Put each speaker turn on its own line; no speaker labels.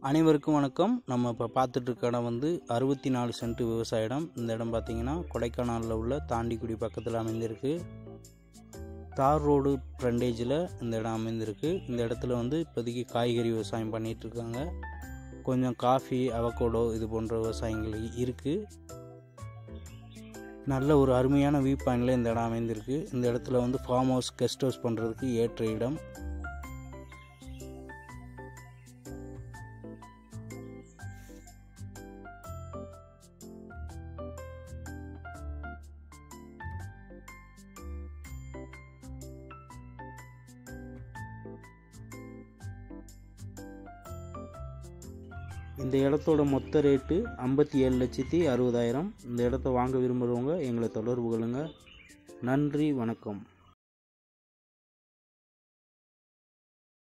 அனைவருக்கும் வணக்கம். நம்ம இப்போ பார்த்துட்ருக்க இடம் வந்து 64 சென்ட் விவசாய இடம். இந்த இடம் பார்த்திங்கன்னா கொடைக்கானலில் உள்ள தாண்டிக்குடி பக்கத்தில் அமைந்திருக்கு. தார் ரோடு ஃப்ரண்டேஜில் இந்த இடம் அமைந்திருக்கு. இந்த இடத்துல வந்து இப்போதைக்கு காய்கறி விவசாயம் பண்ணிகிட்ருக்காங்க. கொஞ்சம் காஃபி, அவகோடோ இது போன்ற விவசாயங்கள் இருக்குது. நல்ல ஒரு அருமையான வியூ பாயிண்டில் இந்த இடம் அமைந்திருக்கு. இந்த இடத்துல வந்து ஃபார்ம் ஹவுஸ், கெஸ்ட் ஹவுஸ் பண்ணுறதுக்கு ஏற்ற இடம். இந்த இடத்தோட மொத்த ரேட்டு 57,60,000. இந்த இடத்த வாங்க விரும்புகிறவங்க எங்களை தொடர்பு கொள்ளுங்கள். நன்றி, வணக்கம்.